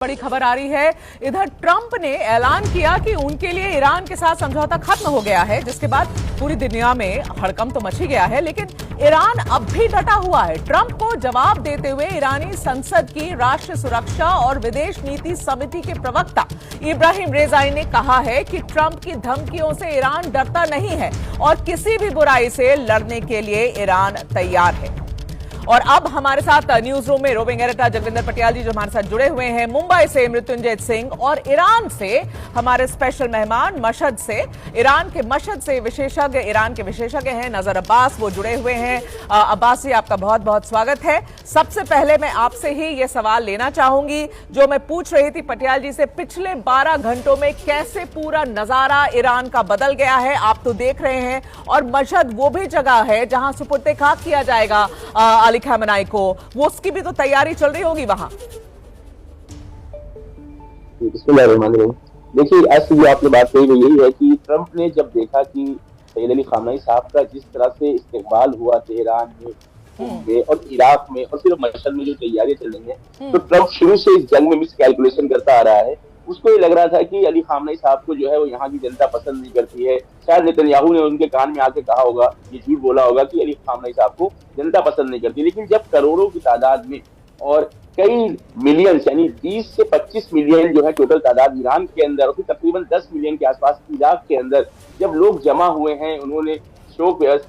बड़ी खबर आ रही है। इधर ट्रंप ने ऐलान किया कि उनके लिए ईरान के साथ समझौता खत्म हो गया है, जिसके बाद पूरी दुनिया में हड़कंप तो मच ही गया है, लेकिन ईरान अब भी डटा हुआ है। ट्रंप को जवाब देते हुए ईरानी संसद की राष्ट्रीय सुरक्षा और विदेश नीति समिति के प्रवक्ता इब्राहिम रेजाई ने कहा है कि ट्रंप की धमकियों से ईरान डरता नहीं है और किसी भी बुराई से लड़ने के लिए ईरान तैयार है। और अब हमारे साथ न्यूज रूम में रोविंग एडिटर जगविंदर पटियाल जी जो हमारे साथ जुड़े हुए हैं, मुंबई से मृत्युंजय सिंह और ईरान से हमारे स्पेशल मेहमान मशहद से, ईरान के मशहद से विशेषज्ञ, ईरान के विशेषज्ञ हैं नजर अब्बास, वो जुड़े हुए हैं। अब्बास जी, आपका बहुत बहुत स्वागत है। सबसे पहले मैं आपसे ही ये सवाल लेना चाहूंगी जो मैं पूछ रही थी पटियाल जी से, पिछले 12 घंटों में कैसे पूरा नजारा ईरान का बदल गया है, आप तो देख रहे हैं। और मशहद वो भी जगह है जहां सुपुर्द खाक किया जाएगा अली खamenei को, वो उसकी भी तो तैयारी चल रही होगी वहां। देखिए, आज से जो आपने बात कही वो यही है कि ट्रंप ने जब देखा कि सैयद अली खamenei साहब का जिस तरह से इस्तेमाल हुआ तेहरान में और इराक में और सिर्फ मशहद में जो तैयारियां चल रही हैं, तो ट्रंप शुरू से इस जंग में मिस कैलकुलेशन करता आ रहा है। उसको ये लग रहा था कि अली खamenei साहब को जो है वो यहाँ की जनता पसंद नहीं करती है। शायद नेतन्याहू ने उनके कान में आके कहा होगा, ये झूठ बोला होगा कि अली खamenei साहब को जनता पसंद नहीं करती। लेकिन जब करोड़ों की तादाद में और कई मिलियन यानी 20 से 25 मिलियन जो है टोटल तादाद ईरान के अंदर और फिर तकरीबन 10 मिलियन के आसपास इराक के अंदर जब लोग जमा हुए हैं, उन्होंने शोक व्यक्त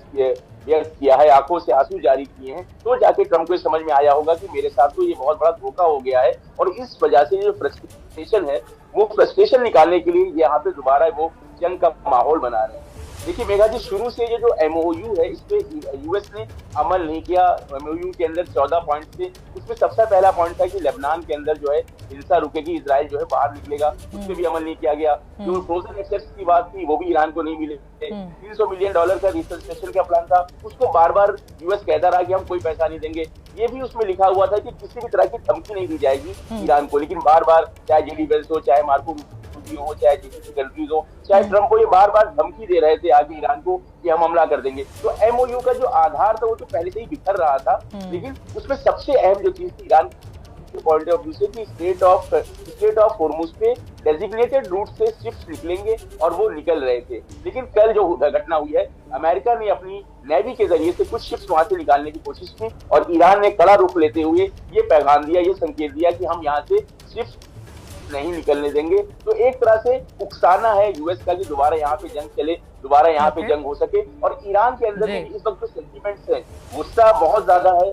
किया है, आंखों से आंसू जारी किए हैं, तो जाके ट्रंप को समझ में आया होगा कि मेरे साथ तो ये बहुत बड़ा धोखा हो गया है। और इस वजह से जो फ्रस्ट्रेशन है, वो फ्रस्ट्रेशन निकालने के लिए यहाँ पे दोबारा वो जंग का माहौल बना रहे हैं। देखिए मेघा जी, शुरू से ये जो MOU है, इस पे यूएस ने अमल नहीं किया। MOU के अंदर 14 पॉइंट थे, उसमें सबसे पहला पॉइंट था कि लेबनान के अंदर जो है हिंसा रुकेगी, इजराइल जो है बाहर निकलेगा, उस पर भी अमल नहीं किया गया। जो फ्रोजन एसेट्स की बात थी वो भी ईरान को नहीं मिले। $300 मिलियन का रिकंस्ट्रक्शन का प्लान था, उसको बार बार यूएस कहता रहा कि हम कोई पैसा नहीं देंगे। ये भी उसमें लिखा हुआ था कि किसी भी तरह की धमकी नहीं दी जाएगी ईरान को, लेकिन बार बार चाहे जेडी वेंस हो, चाहे मार्को हो, चाहे जीसीसी कंट्रीज हो, चाहे ट्रंप को ये बार बार धमकी दे रहे थे आगे ईरान को कि हम हमला कर देंगे। तो MOU का जो आधार था वो तो पहले से ही बिखर रहा था, लेकिन उसमें सबसे अहम जो चीज थी ईरान के पॉइंट ऑफ व्यू से कि स्ट्रेट ऑफ हॉर्मुज पे डेजिग्नेटेड रूट से शिप्स निकलेंगे और वो निकल रहे थे। लेकिन कल जो घटना हुई है, अमेरिका ने अपनी नेवी के जरिए से कुछ शिप्स वहां से निकालने की कोशिश की और ईरान ने कड़ा रुख लेते हुए ये पैगाम दिया, ये संकेत दिया कि हम यहाँ से शिप्स नहीं निकलने देंगे। तो एक तरह से उकसाना है यूएस का कि दोबारा यहाँ पे जंग चले, दोबारा यहाँ पे जंग हो सके। और ईरान के अंदर इस वक्त जो सेंटिमेंट्स है, गुस्सा बहुत ज्यादा है,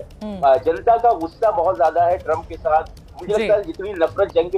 जनता का गुस्सा बहुत ज्यादा है ट्रंप के साथ। मुझे लगता है जितनी नफरत जंग के